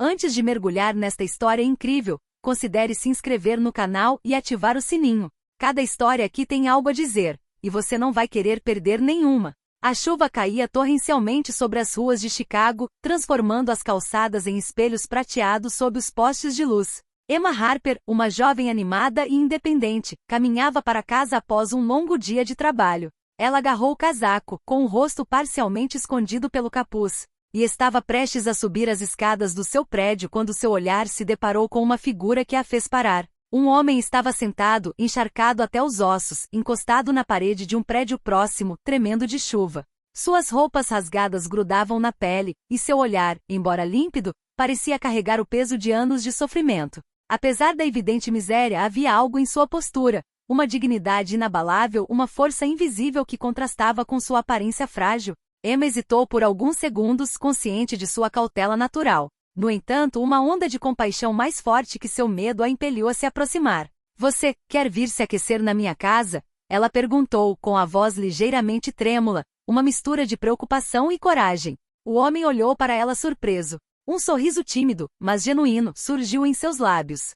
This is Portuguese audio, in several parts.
Antes de mergulhar nesta história incrível, considere se inscrever no canal e ativar o sininho. Cada história aqui tem algo a dizer, e você não vai querer perder nenhuma. A chuva caía torrencialmente sobre as ruas de Chicago, transformando as calçadas em espelhos prateados sob os postes de luz. Emma Harper, uma jovem animada e independente, caminhava para casa após um longo dia de trabalho. Ela agarrou o casaco, com o rosto parcialmente escondido pelo capuz, e estava prestes a subir as escadas do seu prédio quando seu olhar se deparou com uma figura que a fez parar. Um homem estava sentado, encharcado até os ossos, encostado na parede de um prédio próximo, tremendo de chuva. Suas roupas rasgadas grudavam na pele, e seu olhar, embora límpido, parecia carregar o peso de anos de sofrimento. Apesar da evidente miséria, havia algo em sua postura, uma dignidade inabalável, uma força invisível que contrastava com sua aparência frágil. Emma hesitou por alguns segundos, consciente de sua cautela natural. No entanto, uma onda de compaixão mais forte que seu medo a impeliu a se aproximar. Você quer vir se aquecer na minha casa? Ela perguntou, com a voz ligeiramente trêmula, uma mistura de preocupação e coragem. O homem olhou para ela surpreso. Um sorriso tímido, mas genuíno, surgiu em seus lábios.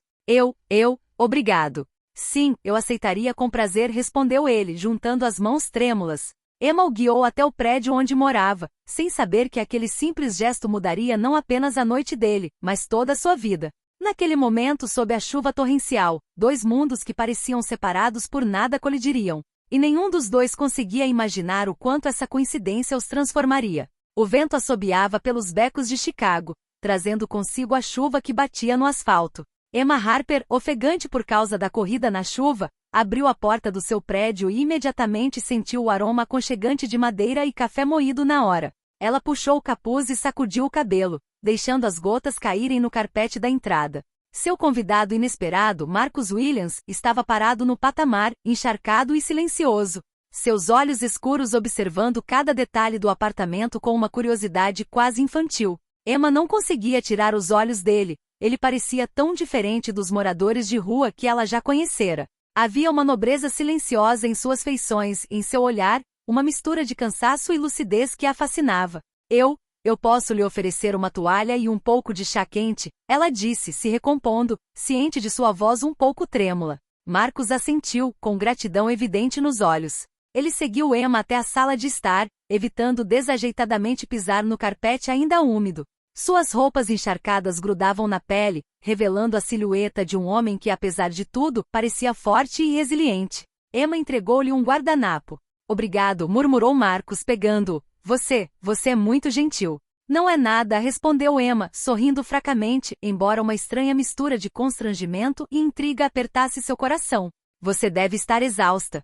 Obrigado. Sim, eu aceitaria com prazer, respondeu ele, juntando as mãos trêmulas. Emma o guiou até o prédio onde morava, sem saber que aquele simples gesto mudaria não apenas a noite dele, mas toda a sua vida. Naquele momento, sob a chuva torrencial, dois mundos que pareciam separados por nada colidiriam. E nenhum dos dois conseguia imaginar o quanto essa coincidência os transformaria. O vento assobiava pelos becos de Chicago, trazendo consigo a chuva que batia no asfalto. Emma Harper, ofegante por causa da corrida na chuva, abriu a porta do seu prédio e imediatamente sentiu o aroma aconchegante de madeira e café moído na hora. Ela puxou o capuz e sacudiu o cabelo, deixando as gotas caírem no carpete da entrada. Seu convidado inesperado, Marcus Williams, estava parado no patamar, encharcado e silencioso. Seus olhos escuros observando cada detalhe do apartamento com uma curiosidade quase infantil. Emma não conseguia tirar os olhos dele. Ele parecia tão diferente dos moradores de rua que ela já conhecera. Havia uma nobreza silenciosa em suas feições, em seu olhar, uma mistura de cansaço e lucidez que a fascinava. Eu posso lhe oferecer uma toalha e um pouco de chá quente, ela disse, se recompondo, ciente de sua voz um pouco trêmula. Marcus assentiu, com gratidão evidente nos olhos. Ele seguiu Emma até a sala de estar, evitando desajeitadamente pisar no carpete ainda úmido. Suas roupas encharcadas grudavam na pele, revelando a silhueta de um homem que, apesar de tudo, parecia forte e resiliente. Emma entregou-lhe um guardanapo. Obrigado, murmurou Marcus, pegando-o. Você é muito gentil. Não é nada, respondeu Emma, sorrindo fracamente, embora uma estranha mistura de constrangimento e intriga apertasse seu coração. Você deve estar exausta.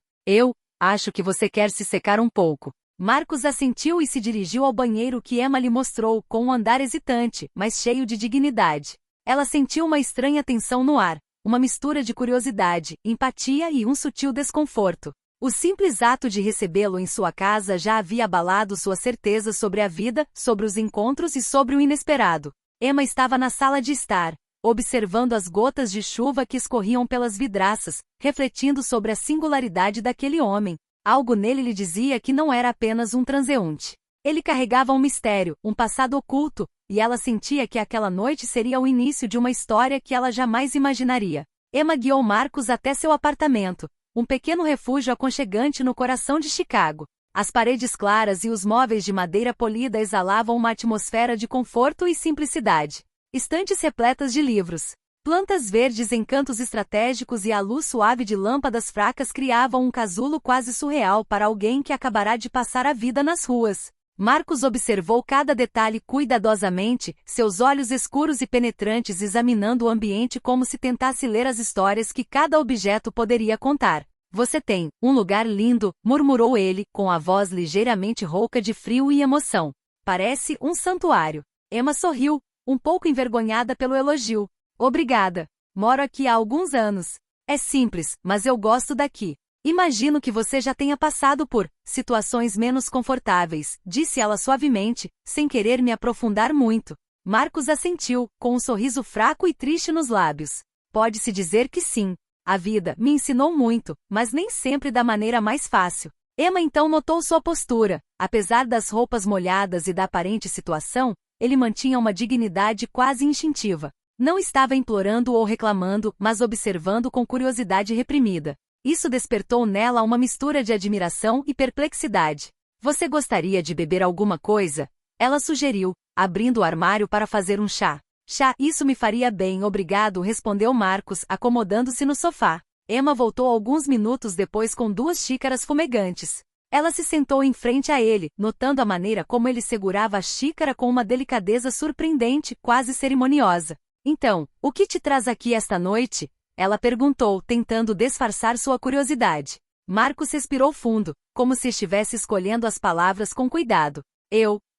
Acho que você quer se secar um pouco. Marcus assentiu e se dirigiu ao banheiro que Emma lhe mostrou, com um andar hesitante, mas cheio de dignidade. Ela sentiu uma estranha tensão no ar, uma mistura de curiosidade, empatia e um sutil desconforto. O simples ato de recebê-lo em sua casa já havia abalado sua certeza sobre a vida, sobre os encontros e sobre o inesperado. Emma estava na sala de estar, observando as gotas de chuva que escorriam pelas vidraças, refletindo sobre a singularidade daquele homem. Algo nele lhe dizia que não era apenas um transeunte. Ele carregava um mistério, um passado oculto, e ela sentia que aquela noite seria o início de uma história que ela jamais imaginaria. Emma guiou Marcus até seu apartamento, um pequeno refúgio aconchegante no coração de Chicago. As paredes claras e os móveis de madeira polida exalavam uma atmosfera de conforto e simplicidade. Estantes repletas de livros, plantas verdes em cantos estratégicos e a luz suave de lâmpadas fracas criavam um casulo quase surreal para alguém que acabará de passar a vida nas ruas. Marcus observou cada detalhe cuidadosamente, seus olhos escuros e penetrantes examinando o ambiente como se tentasse ler as histórias que cada objeto poderia contar. Você tem um lugar lindo, murmurou ele, com a voz ligeiramente rouca de frio e emoção. Parece um santuário. Emma sorriu, um pouco envergonhada pelo elogio. Obrigada. Moro aqui há alguns anos. É simples, mas eu gosto daqui. Imagino que você já tenha passado por situações menos confortáveis, disse ela suavemente, sem querer me aprofundar muito. Marcus assentiu, com um sorriso fraco e triste nos lábios. Pode-se dizer que sim. A vida me ensinou muito, mas nem sempre da maneira mais fácil. Emma então notou sua postura. Apesar das roupas molhadas e da aparente situação, ele mantinha uma dignidade quase instintiva. Não estava implorando ou reclamando, mas observando com curiosidade reprimida. Isso despertou nela uma mistura de admiração e perplexidade. Você gostaria de beber alguma coisa? Ela sugeriu, abrindo o armário para fazer um chá. Chá, isso me faria bem, obrigado, respondeu Marcos, acomodando-se no sofá. Emma voltou alguns minutos depois com 2 xícaras fumegantes. Ela se sentou em frente a ele, notando a maneira como ele segurava a xícara com uma delicadeza surpreendente, quase cerimoniosa. Então, o que te traz aqui esta noite? Ela perguntou, tentando disfarçar sua curiosidade. Marcos respirou fundo, como se estivesse escolhendo as palavras com cuidado.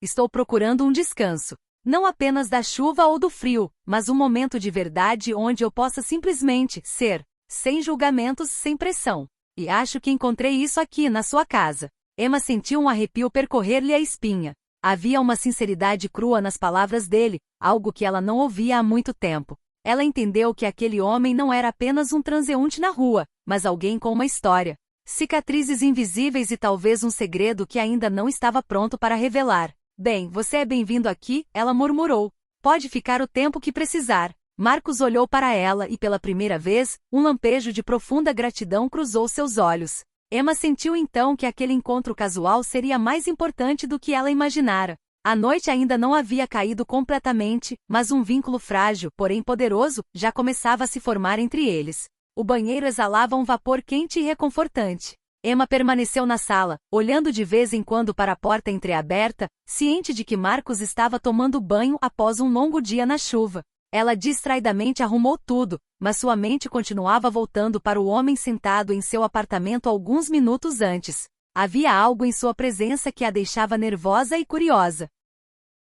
Estou procurando um descanso. Não apenas da chuva ou do frio, mas um momento de verdade onde eu possa simplesmente ser, sem julgamentos, sem pressão. E acho que encontrei isso aqui na sua casa. Emma sentiu um arrepio percorrer-lhe a espinha. Havia uma sinceridade crua nas palavras dele, algo que ela não ouvia há muito tempo. Ela entendeu que aquele homem não era apenas um transeunte na rua, mas alguém com uma história. Cicatrizes invisíveis e talvez um segredo que ainda não estava pronto para revelar. Bem, você é bem-vindo aqui, ela murmurou. Pode ficar o tempo que precisar. Marcos olhou para ela e pela primeira vez, um lampejo de profunda gratidão cruzou seus olhos. Emma sentiu então que aquele encontro casual seria mais importante do que ela imaginara. A noite ainda não havia caído completamente, mas um vínculo frágil, porém poderoso, já começava a se formar entre eles. O banheiro exalava um vapor quente e reconfortante. Emma permaneceu na sala, olhando de vez em quando para a porta entreaberta, ciente de que Marcos estava tomando banho após um longo dia na chuva. Ela distraidamente arrumou tudo, mas sua mente continuava voltando para o homem sentado em seu apartamento alguns minutos antes. Havia algo em sua presença que a deixava nervosa e curiosa.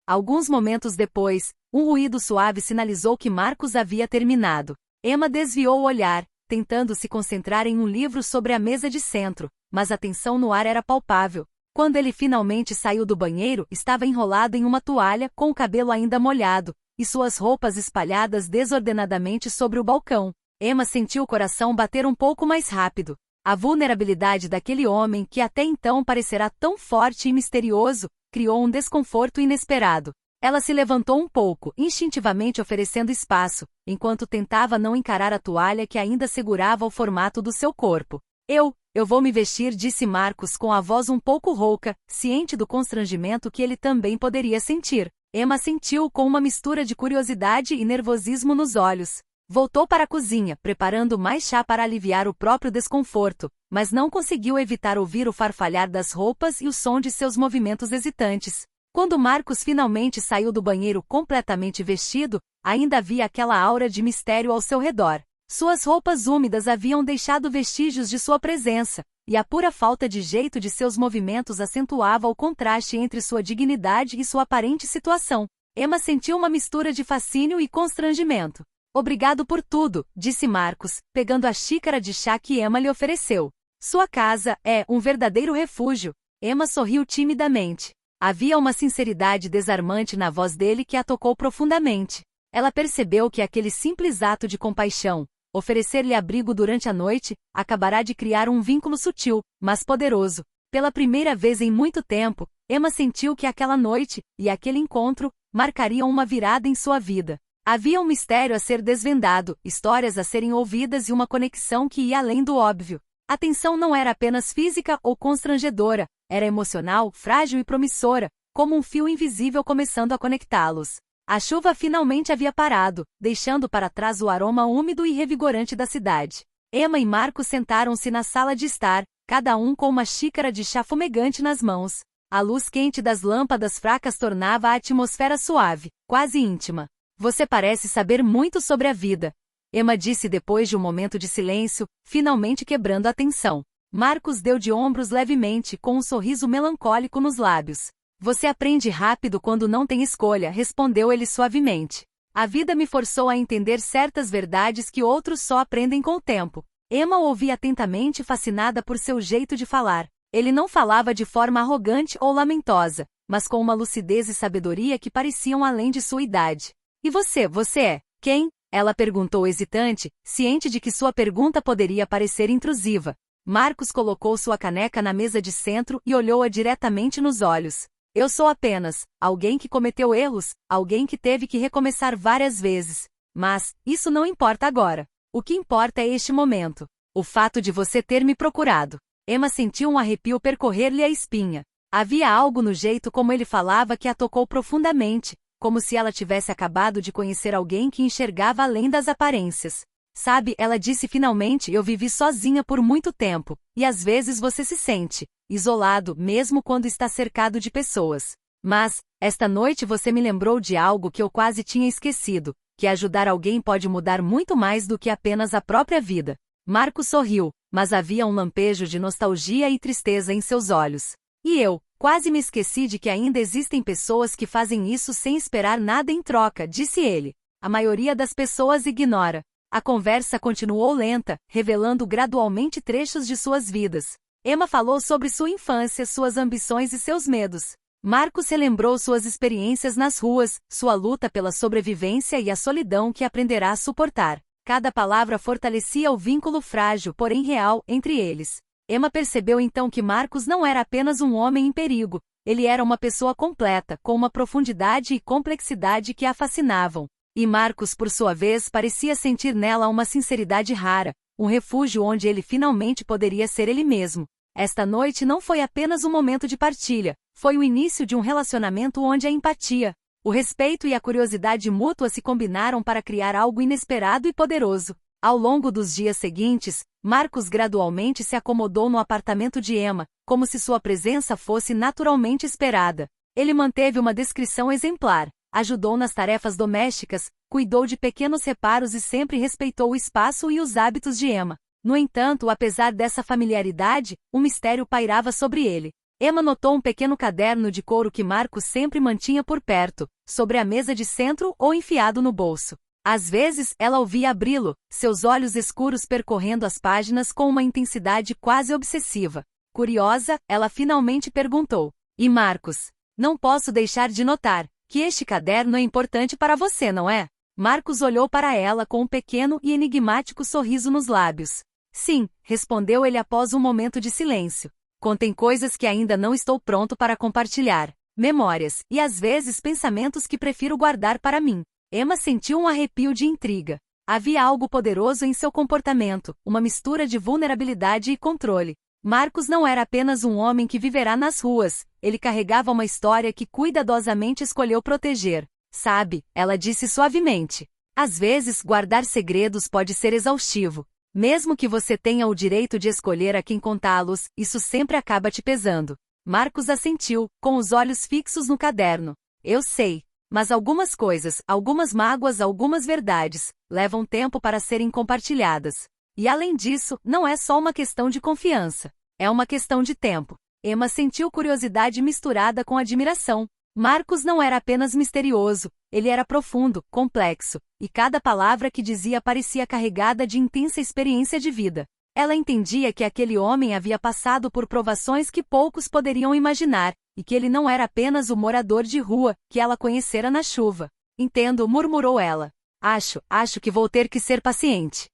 Alguns momentos depois, um ruído suave sinalizou que Marcos havia terminado. Emma desviou o olhar, tentando se concentrar em um livro sobre a mesa de centro, mas a tensão no ar era palpável. Quando ele finalmente saiu do banheiro, estava enrolado em uma toalha, com o cabelo ainda molhado, e suas roupas espalhadas desordenadamente sobre o balcão. Emma sentiu o coração bater um pouco mais rápido. A vulnerabilidade daquele homem, que até então parecerá tão forte e misterioso, criou um desconforto inesperado. Ela se levantou um pouco, instintivamente oferecendo espaço, enquanto tentava não encarar a toalha que ainda segurava o formato do seu corpo. Eu vou me vestir, disse Marcos com a voz um pouco rouca, ciente do constrangimento que ele também poderia sentir. Emma sentiu com uma mistura de curiosidade e nervosismo nos olhos. Voltou para a cozinha, preparando mais chá para aliviar o próprio desconforto, mas não conseguiu evitar ouvir o farfalhar das roupas e o som de seus movimentos hesitantes. Quando Marcos finalmente saiu do banheiro completamente vestido, ainda havia aquela aura de mistério ao seu redor. Suas roupas úmidas haviam deixado vestígios de sua presença, e a pura falta de jeito de seus movimentos acentuava o contraste entre sua dignidade e sua aparente situação. Emma sentiu uma mistura de fascínio e constrangimento. Obrigado por tudo, disse Marcos, pegando a xícara de chá que Emma lhe ofereceu. Sua casa é um verdadeiro refúgio. Emma sorriu timidamente. Havia uma sinceridade desarmante na voz dele que a tocou profundamente. Ela percebeu que aquele simples ato de compaixão, oferecer-lhe abrigo durante a noite, acabará de criar um vínculo sutil, mas poderoso. Pela primeira vez em muito tempo, Emma sentiu que aquela noite, e aquele encontro, marcariam uma virada em sua vida. Havia um mistério a ser desvendado, histórias a serem ouvidas e uma conexão que ia além do óbvio. A tensão não era apenas física ou constrangedora, era emocional, frágil e promissora, como um fio invisível começando a conectá-los. A chuva finalmente havia parado, deixando para trás o aroma úmido e revigorante da cidade. Emma e Marcos sentaram-se na sala de estar, cada um com uma xícara de chá fumegante nas mãos. A luz quente das lâmpadas fracas tornava a atmosfera suave, quase íntima. Você parece saber muito sobre a vida, Emma disse depois de um momento de silêncio, finalmente quebrando a tensão. Marcos deu de ombros levemente, com um sorriso melancólico nos lábios. Você aprende rápido quando não tem escolha, respondeu ele suavemente. A vida me forçou a entender certas verdades que outros só aprendem com o tempo. Emma o ouvia atentamente, fascinada por seu jeito de falar. Ele não falava de forma arrogante ou lamentosa, mas com uma lucidez e sabedoria que pareciam além de sua idade. E você é quem? Ela perguntou hesitante, ciente de que sua pergunta poderia parecer intrusiva. Marcos colocou sua caneca na mesa de centro e olhou-a diretamente nos olhos. Eu sou apenas alguém que cometeu erros, alguém que teve que recomeçar várias vezes. Mas isso não importa agora. O que importa é este momento. O fato de você ter me procurado. Emma sentiu um arrepio percorrer-lhe a espinha. Havia algo no jeito como ele falava que a tocou profundamente, como se ela tivesse acabado de conhecer alguém que enxergava além das aparências. Sabe, ela disse finalmente, eu vivi sozinha por muito tempo, e às vezes você se sente isolado, mesmo quando está cercado de pessoas. Mas, esta noite você me lembrou de algo que eu quase tinha esquecido, que ajudar alguém pode mudar muito mais do que apenas a própria vida. Marcos sorriu, mas havia um lampejo de nostalgia e tristeza em seus olhos. E eu, quase me esqueci de que ainda existem pessoas que fazem isso sem esperar nada em troca, disse ele. A maioria das pessoas ignora. A conversa continuou lenta, revelando gradualmente trechos de suas vidas. Emma falou sobre sua infância, suas ambições e seus medos. Marcos relembrou suas experiências nas ruas, sua luta pela sobrevivência e a solidão que aprenderá a suportar. Cada palavra fortalecia o vínculo frágil, porém real, entre eles. Emma percebeu então que Marcos não era apenas um homem em perigo, ele era uma pessoa completa, com uma profundidade e complexidade que a fascinavam. E Marcos, por sua vez, parecia sentir nela uma sinceridade rara, um refúgio onde ele finalmente poderia ser ele mesmo. Esta noite não foi apenas um momento de partilha, foi o início de um relacionamento onde a empatia, o respeito e a curiosidade mútua se combinaram para criar algo inesperado e poderoso. Ao longo dos dias seguintes, Marcos gradualmente se acomodou no apartamento de Emma, como se sua presença fosse naturalmente esperada. Ele manteve uma descrição exemplar, ajudou nas tarefas domésticas, cuidou de pequenos reparos e sempre respeitou o espaço e os hábitos de Emma. No entanto, apesar dessa familiaridade, um mistério pairava sobre ele. Emma notou um pequeno caderno de couro que Marcos sempre mantinha por perto, sobre a mesa de centro ou enfiado no bolso. Às vezes, ela ouvia abri-lo, seus olhos escuros percorrendo as páginas com uma intensidade quase obsessiva. Curiosa, ela finalmente perguntou: E Marcos? Não posso deixar de notar que este caderno é importante para você, não é? Marcos olhou para ela com um pequeno e enigmático sorriso nos lábios. Sim, respondeu ele após um momento de silêncio. Contém coisas que ainda não estou pronto para compartilhar, memórias, e às vezes pensamentos que prefiro guardar para mim. Emma sentiu um arrepio de intriga. Havia algo poderoso em seu comportamento, uma mistura de vulnerabilidade e controle. Marcos não era apenas um homem que viverá nas ruas, ele carregava uma história que cuidadosamente escolheu proteger. Sabe, ela disse suavemente. Às vezes, guardar segredos pode ser exaustivo. Mesmo que você tenha o direito de escolher a quem contá-los, isso sempre acaba te pesando. Marcos assentiu, com os olhos fixos no caderno. Eu sei. Mas algumas coisas, algumas mágoas, algumas verdades, levam tempo para serem compartilhadas. E além disso, não é só uma questão de confiança. É uma questão de tempo. Emma sentiu curiosidade misturada com admiração. Marcos não era apenas misterioso, ele era profundo, complexo, e cada palavra que dizia parecia carregada de intensa experiência de vida. Ela entendia que aquele homem havia passado por provações que poucos poderiam imaginar, e que ele não era apenas o morador de rua que ela conhecera na chuva. Entendo, murmurou ela. Acho que vou ter que ser paciente.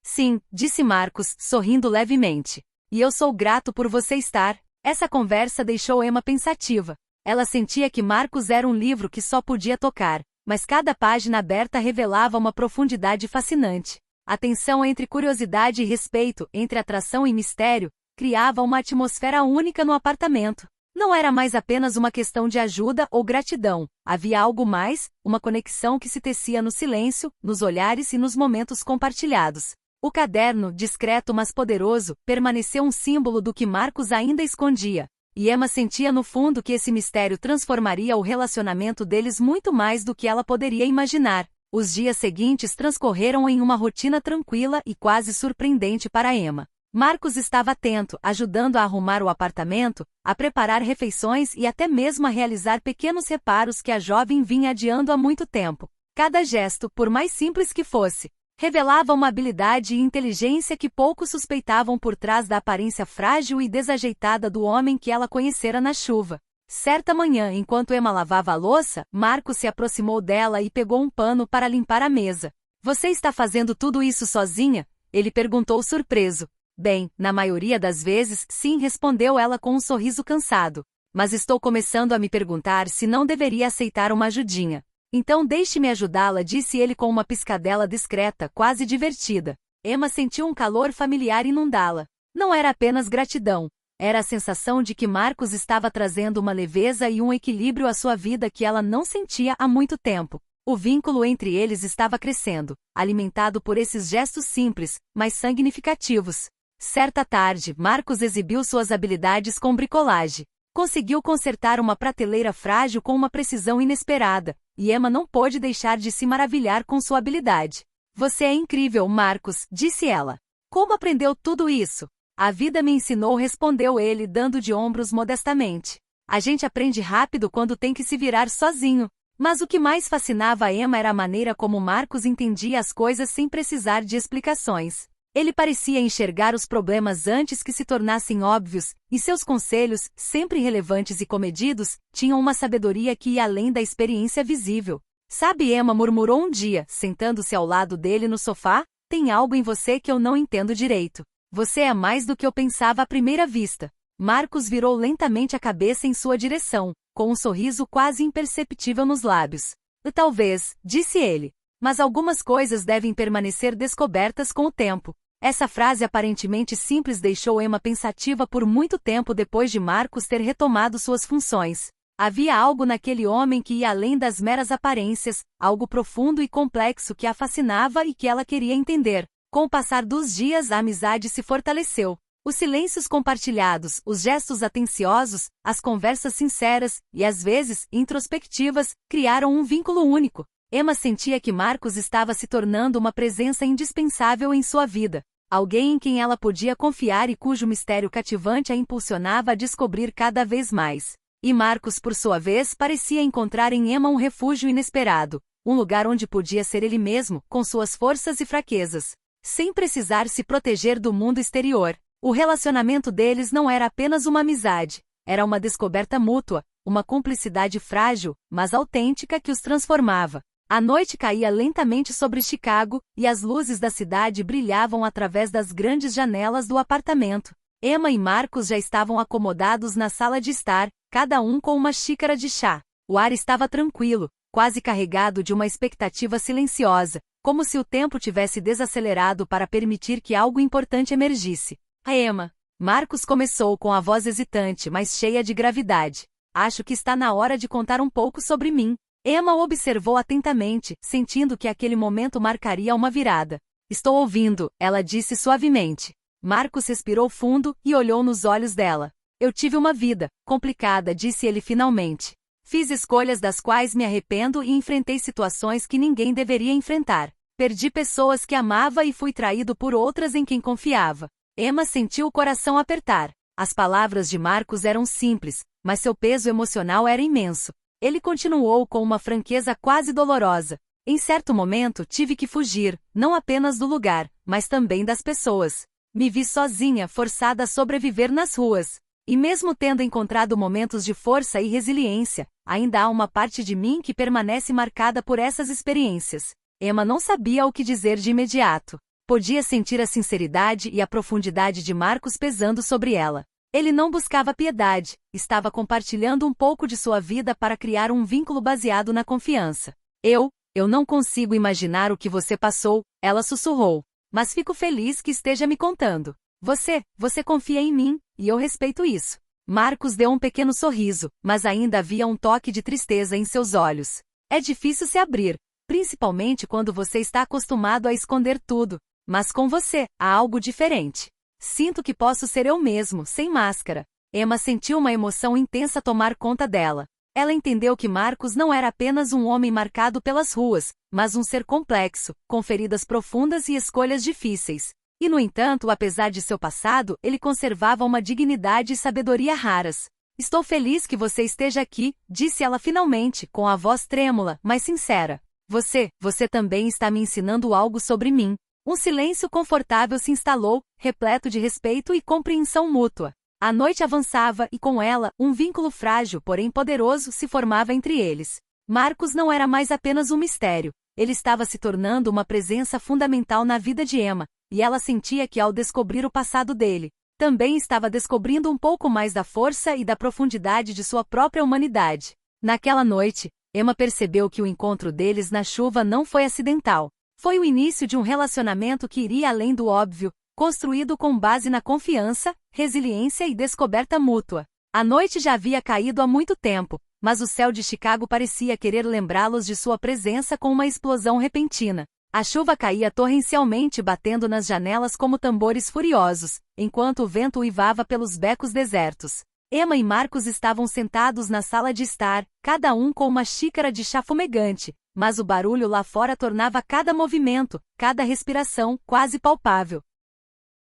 Sim, disse Marcos, sorrindo levemente. E eu sou grato por você estar. Essa conversa deixou Emma pensativa. Ela sentia que Marcos era um livro que só podia tocar, mas cada página aberta revelava uma profundidade fascinante. A tensão entre curiosidade e respeito, entre atração e mistério, criava uma atmosfera única no apartamento. Não era mais apenas uma questão de ajuda ou gratidão, havia algo mais, uma conexão que se tecia no silêncio, nos olhares e nos momentos compartilhados. O caderno, discreto mas poderoso, permaneceu um símbolo do que Marcos ainda escondia. E Emma sentia no fundo que esse mistério transformaria o relacionamento deles muito mais do que ela poderia imaginar. Os dias seguintes transcorreram em uma rotina tranquila e quase surpreendente para Emma. Marcos estava atento, ajudando a arrumar o apartamento, a preparar refeições e até mesmo a realizar pequenos reparos que a jovem vinha adiando há muito tempo. Cada gesto, por mais simples que fosse, revelava uma habilidade e inteligência que poucos suspeitavam por trás da aparência frágil e desajeitada do homem que ela conhecera na chuva. Certa manhã, enquanto Emma lavava a louça, Marcos se aproximou dela e pegou um pano para limpar a mesa. Você está fazendo tudo isso sozinha? Ele perguntou surpreso. Bem, na maioria das vezes, sim, respondeu ela com um sorriso cansado. mas estou começando a me perguntar se não deveria aceitar uma ajudinha. Então deixe-me ajudá-la, disse ele com uma piscadela discreta, quase divertida. Emma sentiu um calor familiar inundá-la. Não era apenas gratidão. Era a sensação de que Marcos estava trazendo uma leveza e um equilíbrio à sua vida que ela não sentia há muito tempo. O vínculo entre eles estava crescendo, alimentado por esses gestos simples, mas significativos. Certa tarde, Marcos exibiu suas habilidades com bricolagem. Conseguiu consertar uma prateleira frágil com uma precisão inesperada, e Emma não pôde deixar de se maravilhar com sua habilidade. Você é incrível, Marcos, disse ela. Como aprendeu tudo isso? A vida me ensinou, respondeu ele, dando de ombros modestamente. A gente aprende rápido quando tem que se virar sozinho. Mas o que mais fascinava a Emma era a maneira como Marcos entendia as coisas sem precisar de explicações. Ele parecia enxergar os problemas antes que se tornassem óbvios, e seus conselhos, sempre relevantes e comedidos, tinham uma sabedoria que ia além da experiência visível. Sabe, Emma murmurou um dia, sentando-se ao lado dele no sofá, tem algo em você que eu não entendo direito. Você é mais do que eu pensava à primeira vista. Marcos virou lentamente a cabeça em sua direção, com um sorriso quase imperceptível nos lábios. Talvez, disse ele. Mas algumas coisas devem permanecer descobertas com o tempo. Essa frase aparentemente simples deixou Emma pensativa por muito tempo depois de Marcos ter retomado suas funções. Havia algo naquele homem que ia além das meras aparências, algo profundo e complexo que a fascinava e que ela queria entender. Com o passar dos dias, a amizade se fortaleceu. Os silêncios compartilhados, os gestos atenciosos, as conversas sinceras e, às vezes, introspectivas, criaram um vínculo único. Emma sentia que Marcos estava se tornando uma presença indispensável em sua vida. Alguém em quem ela podia confiar e cujo mistério cativante a impulsionava a descobrir cada vez mais. E Marcos, por sua vez, parecia encontrar em Emma um refúgio inesperado, um lugar onde podia ser ele mesmo, com suas forças e fraquezas, sem precisar se proteger do mundo exterior. O relacionamento deles não era apenas uma amizade, era uma descoberta mútua, uma cumplicidade frágil, mas autêntica que os transformava. A noite caía lentamente sobre Chicago, e as luzes da cidade brilhavam através das grandes janelas do apartamento. Emma e Marcos já estavam acomodados na sala de estar, cada um com uma xícara de chá. O ar estava tranquilo, quase carregado de uma expectativa silenciosa, como se o tempo tivesse desacelerado para permitir que algo importante emergisse. Emma. Marcos começou com a voz hesitante, mas cheia de gravidade. Acho que está na hora de contar um pouco sobre mim. Emma observou atentamente, sentindo que aquele momento marcaria uma virada. Estou ouvindo, ela disse suavemente. Marcos respirou fundo e olhou nos olhos dela. Eu tive uma vida complicada, disse ele finalmente. Fiz escolhas das quais me arrependo e enfrentei situações que ninguém deveria enfrentar. Perdi pessoas que amava e fui traído por outras em quem confiava. Emma sentiu o coração apertar. As palavras de Marcos eram simples, mas seu peso emocional era imenso. Ele continuou com uma franqueza quase dolorosa. Em certo momento tive que fugir, não apenas do lugar, mas também das pessoas. Me vi sozinha, forçada a sobreviver nas ruas. E mesmo tendo encontrado momentos de força e resiliência, ainda há uma parte de mim que permanece marcada por essas experiências. Emma não sabia o que dizer de imediato. Podia sentir a sinceridade e a profundidade de Marcos pesando sobre ela. Ele não buscava piedade, estava compartilhando um pouco de sua vida para criar um vínculo baseado na confiança. Eu não consigo imaginar o que você passou, ela sussurrou. Mas fico feliz que esteja me contando. Você confia em mim, e eu respeito isso. Marcos deu um pequeno sorriso, mas ainda havia um toque de tristeza em seus olhos. É difícil se abrir, principalmente quando você está acostumado a esconder tudo. Mas com você, há algo diferente. Sinto que posso ser eu mesmo, sem máscara. Emma sentiu uma emoção intensa tomar conta dela. Ela entendeu que Marcos não era apenas um homem marcado pelas ruas, mas um ser complexo, com feridas profundas e escolhas difíceis. E no entanto, apesar de seu passado, ele conservava uma dignidade e sabedoria raras. Estou feliz que você esteja aqui, disse ela finalmente, com a voz trêmula, mas sincera. Você também está me ensinando algo sobre mim. Um silêncio confortável se instalou, repleto de respeito e compreensão mútua. A noite avançava e, com ela, um vínculo frágil, porém poderoso, se formava entre eles. Marcos não era mais apenas um mistério. Ele estava se tornando uma presença fundamental na vida de Emma, e ela sentia que ao descobrir o passado dele, também estava descobrindo um pouco mais da força e da profundidade de sua própria humanidade. Naquela noite, Emma percebeu que o encontro deles na chuva não foi acidental. Foi o início de um relacionamento que iria além do óbvio, construído com base na confiança, resiliência e descoberta mútua. A noite já havia caído há muito tempo, mas o céu de Chicago parecia querer lembrá-los de sua presença com uma explosão repentina. A chuva caía torrencialmente batendo nas janelas como tambores furiosos, enquanto o vento uivava pelos becos desertos. Emma e Marcos estavam sentados na sala de estar, cada um com uma xícara de chá fumegante, mas o barulho lá fora tornava cada movimento, cada respiração, quase palpável.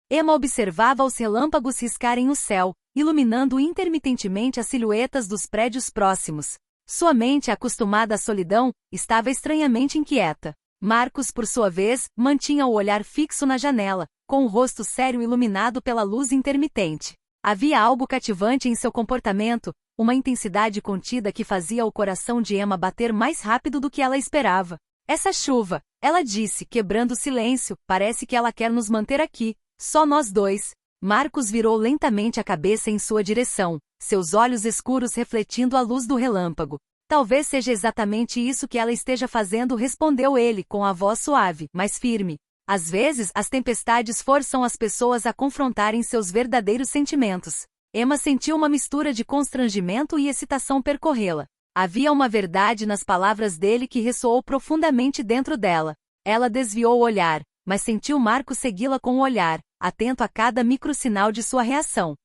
Emma observava os relâmpagos riscarem o céu, iluminando intermitentemente as silhuetas dos prédios próximos. Sua mente, acostumada à solidão, estava estranhamente inquieta. Marcos, por sua vez, mantinha o olhar fixo na janela, com o rosto sério iluminado pela luz intermitente. Havia algo cativante em seu comportamento, uma intensidade contida que fazia o coração de Emma bater mais rápido do que ela esperava. Essa chuva, ela disse, quebrando o silêncio, parece que ela quer nos manter aqui, só nós dois. Marcos virou lentamente a cabeça em sua direção, seus olhos escuros refletindo a luz do relâmpago. Talvez seja exatamente isso que ela esteja fazendo, respondeu ele com a voz suave, mas firme. Às vezes, as tempestades forçam as pessoas a confrontarem seus verdadeiros sentimentos. Emma sentiu uma mistura de constrangimento e excitação percorrê-la. Havia uma verdade nas palavras dele que ressoou profundamente dentro dela. Ela desviou o olhar, mas sentiu Marcos segui-la com o olhar, atento a cada microsinal de sua reação.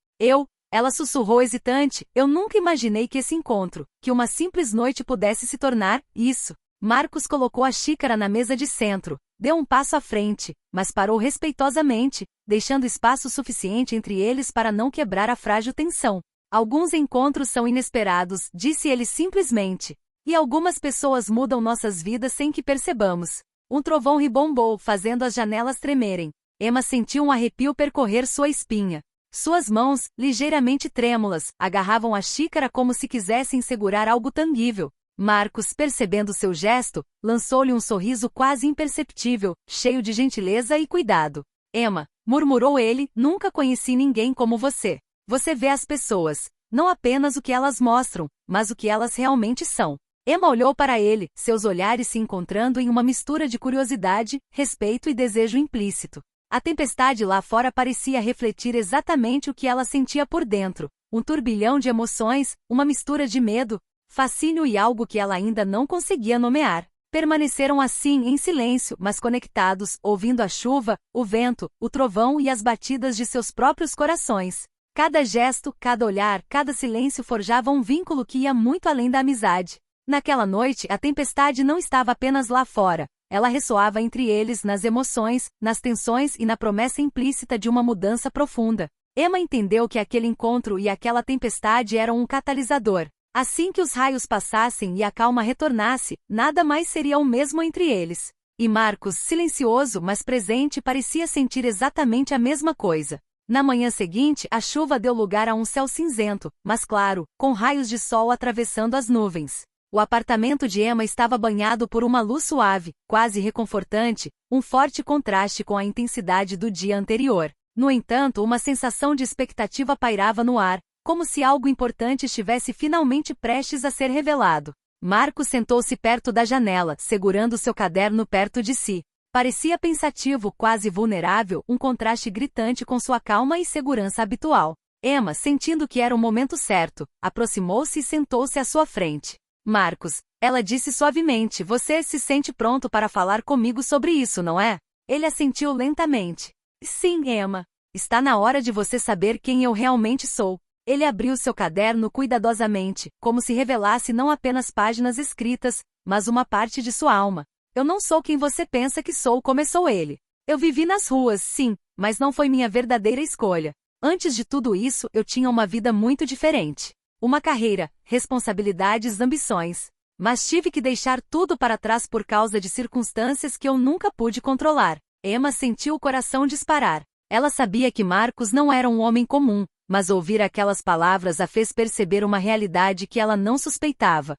Ela sussurrou hesitante, eu nunca imaginei que esse encontro, que uma simples noite pudesse se tornar isso. Marcos colocou a xícara na mesa de centro, deu um passo à frente, mas parou respeitosamente, deixando espaço suficiente entre eles para não quebrar a frágil tensão. Alguns encontros são inesperados, disse ele simplesmente. E algumas pessoas mudam nossas vidas sem que percebamos. Um trovão ribombou, fazendo as janelas tremerem. Emma sentiu um arrepio percorrer sua espinha. Suas mãos, ligeiramente trêmulas, agarravam a xícara como se quisessem segurar algo tangível. Marcos, percebendo seu gesto, lançou-lhe um sorriso quase imperceptível, cheio de gentileza e cuidado. Emma, murmurou ele, nunca conheci ninguém como você. Você vê as pessoas, não apenas o que elas mostram, mas o que elas realmente são. Emma olhou para ele, seus olhares se encontrando em uma mistura de curiosidade, respeito e desejo implícito. A tempestade lá fora parecia refletir exatamente o que ela sentia por dentro, um turbilhão de emoções, uma mistura de medo, fascínio e algo que ela ainda não conseguia nomear. Permaneceram assim em silêncio, mas conectados, ouvindo a chuva, o vento, o trovão e as batidas de seus próprios corações. Cada gesto, cada olhar, cada silêncio forjava um vínculo que ia muito além da amizade. Naquela noite, a tempestade não estava apenas lá fora. Ela ressoava entre eles nas emoções, nas tensões e na promessa implícita de uma mudança profunda. Emma entendeu que aquele encontro e aquela tempestade eram um catalisador. Assim que os raios passassem e a calma retornasse, nada mais seria o mesmo entre eles. E Marcos, silencioso mas presente, parecia sentir exatamente a mesma coisa. Na manhã seguinte, a chuva deu lugar a um céu cinzento, mas claro, com raios de sol atravessando as nuvens. O apartamento de Emma estava banhado por uma luz suave, quase reconfortante, um forte contraste com a intensidade do dia anterior. No entanto, uma sensação de expectativa pairava no ar, como se algo importante estivesse finalmente prestes a ser revelado. Marcos sentou-se perto da janela, segurando seu caderno perto de si. Parecia pensativo, quase vulnerável, um contraste gritante com sua calma e segurança habitual. Emma, sentindo que era o momento certo, aproximou-se e sentou-se à sua frente. Marcos, ela disse suavemente, você se sente pronto para falar comigo sobre isso, não é? Ele assentiu lentamente. Sim, Emma. Está na hora de você saber quem eu realmente sou. Ele abriu seu caderno cuidadosamente, como se revelasse não apenas páginas escritas, mas uma parte de sua alma. Eu não sou quem você pensa que sou, começou ele. Eu vivi nas ruas, sim, mas não foi minha verdadeira escolha. Antes de tudo isso, eu tinha uma vida muito diferente. Uma carreira, responsabilidades, ambições. Mas tive que deixar tudo para trás por causa de circunstâncias que eu nunca pude controlar. Emma sentiu o coração disparar. Ela sabia que Marcos não era um homem comum, mas ouvir aquelas palavras a fez perceber uma realidade que ela não suspeitava.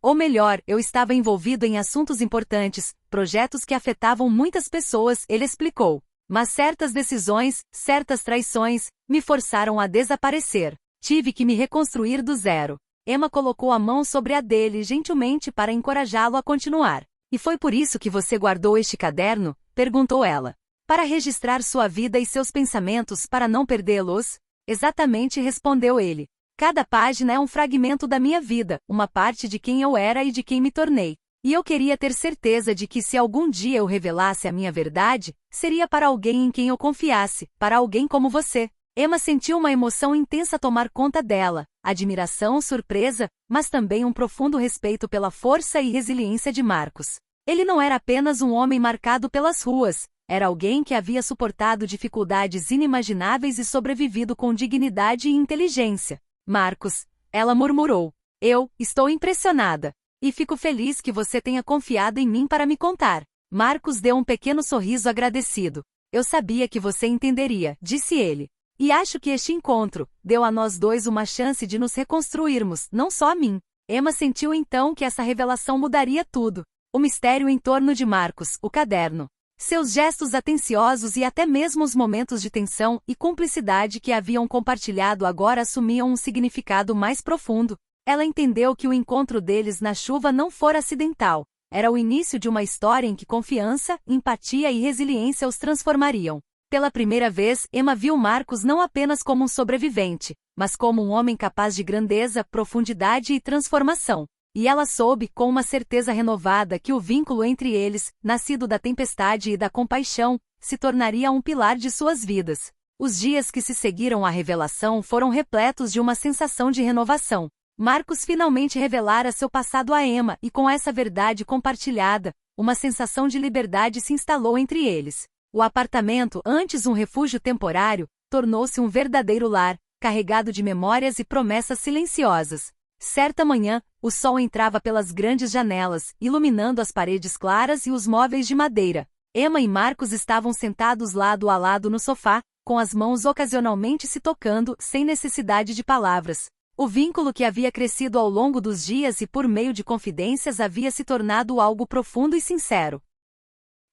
Ou melhor, eu estava envolvido em assuntos importantes, projetos que afetavam muitas pessoas, ele explicou. Mas certas decisões, certas traições, me forçaram a desaparecer. Tive que me reconstruir do zero. Emma colocou a mão sobre a dele gentilmente para encorajá-lo a continuar. E foi por isso que você guardou este caderno? Perguntou ela. Para registrar sua vida e seus pensamentos para não perdê-los? Exatamente, respondeu ele. Cada página é um fragmento da minha vida, uma parte de quem eu era e de quem me tornei. E eu queria ter certeza de que se algum dia eu revelasse a minha verdade, seria para alguém em quem eu confiasse, para alguém como você. Emma sentiu uma emoção intensa tomar conta dela, admiração, surpresa, mas também um profundo respeito pela força e resiliência de Marcos. Ele não era apenas um homem marcado pelas ruas, era alguém que havia suportado dificuldades inimagináveis e sobrevivido com dignidade e inteligência. Marcos, ela murmurou. Eu estou impressionada. E fico feliz que você tenha confiado em mim para me contar. Marcos deu um pequeno sorriso agradecido. Eu sabia que você entenderia, disse ele. E acho que este encontro deu a nós dois uma chance de nos reconstruirmos, não só a mim. Emma sentiu então que essa revelação mudaria tudo. O mistério em torno de Marcos, o caderno. Seus gestos atenciosos e até mesmo os momentos de tensão e cumplicidade que haviam compartilhado agora assumiam um significado mais profundo. Ela entendeu que o encontro deles na chuva não fora acidental. Era o início de uma história em que confiança, empatia e resiliência os transformariam. Pela primeira vez, Emma viu Marcos não apenas como um sobrevivente, mas como um homem capaz de grandeza, profundidade e transformação. E ela soube, com uma certeza renovada, que o vínculo entre eles, nascido da tempestade e da compaixão, se tornaria um pilar de suas vidas. Os dias que se seguiram à revelação foram repletos de uma sensação de renovação. Marcos finalmente revelara seu passado a Emma e com essa verdade compartilhada, uma sensação de liberdade se instalou entre eles. O apartamento, antes um refúgio temporário, tornou-se um verdadeiro lar, carregado de memórias e promessas silenciosas. Certa manhã, o sol entrava pelas grandes janelas, iluminando as paredes claras e os móveis de madeira. Emma e Marcos estavam sentados lado a lado no sofá, com as mãos ocasionalmente se tocando, sem necessidade de palavras. O vínculo que havia crescido ao longo dos dias e por meio de confidências havia se tornado algo profundo e sincero.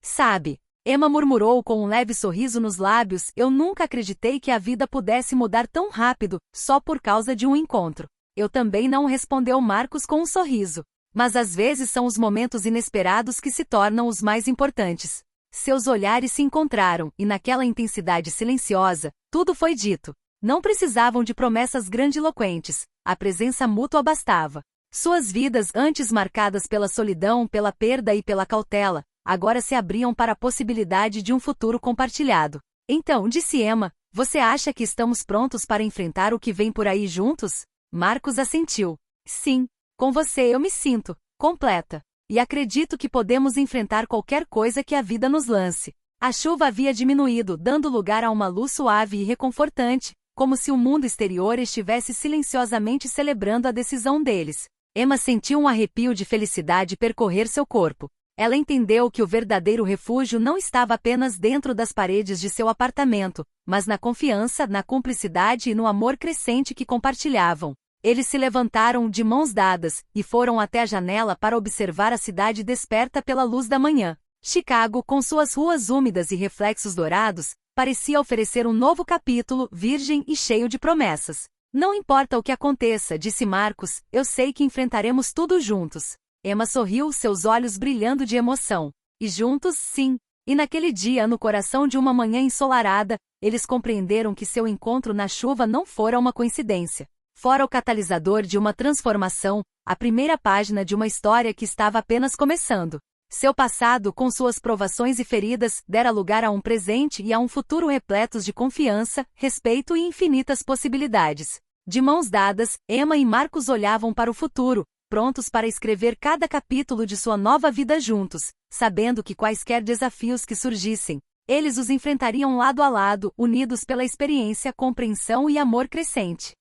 Sabe, Emma murmurou com um leve sorriso nos lábios, eu nunca acreditei que a vida pudesse mudar tão rápido, só por causa de um encontro. Eu também não, respondeu Marcos com um sorriso. Mas às vezes são os momentos inesperados que se tornam os mais importantes. Seus olhares se encontraram, e naquela intensidade silenciosa, tudo foi dito. Não precisavam de promessas grandiloquentes, a presença mútua bastava. Suas vidas, antes marcadas pela solidão, pela perda e pela cautela, agora se abriam para a possibilidade de um futuro compartilhado. Então, disse Emma, você acha que estamos prontos para enfrentar o que vem por aí juntos? Marcos assentiu. Sim, com você eu me sinto completa. E acredito que podemos enfrentar qualquer coisa que a vida nos lance. A chuva havia diminuído, dando lugar a uma luz suave e reconfortante, como se o mundo exterior estivesse silenciosamente celebrando a decisão deles. Emma sentiu um arrepio de felicidade percorrer seu corpo. Ela entendeu que o verdadeiro refúgio não estava apenas dentro das paredes de seu apartamento, mas na confiança, na cumplicidade e no amor crescente que compartilhavam. Eles se levantaram de mãos dadas e foram até a janela para observar a cidade desperta pela luz da manhã. Chicago, com suas ruas úmidas e reflexos dourados, parecia oferecer um novo capítulo, virgem e cheio de promessas. Não importa o que aconteça, disse Marcos, eu sei que enfrentaremos tudo juntos. Emma sorriu, seus olhos brilhando de emoção. E juntos, sim. E naquele dia, no coração de uma manhã ensolarada, eles compreenderam que seu encontro na chuva não fora uma coincidência. Fora o catalisador de uma transformação, a primeira página de uma história que estava apenas começando. Seu passado, com suas provações e feridas, dera lugar a um presente e a um futuro repletos de confiança, respeito e infinitas possibilidades. De mãos dadas, Emma e Marcos olhavam para o futuro, prontos para escrever cada capítulo de sua nova vida juntos, sabendo que quaisquer desafios que surgissem, eles os enfrentariam lado a lado, unidos pela experiência, compreensão e amor crescente.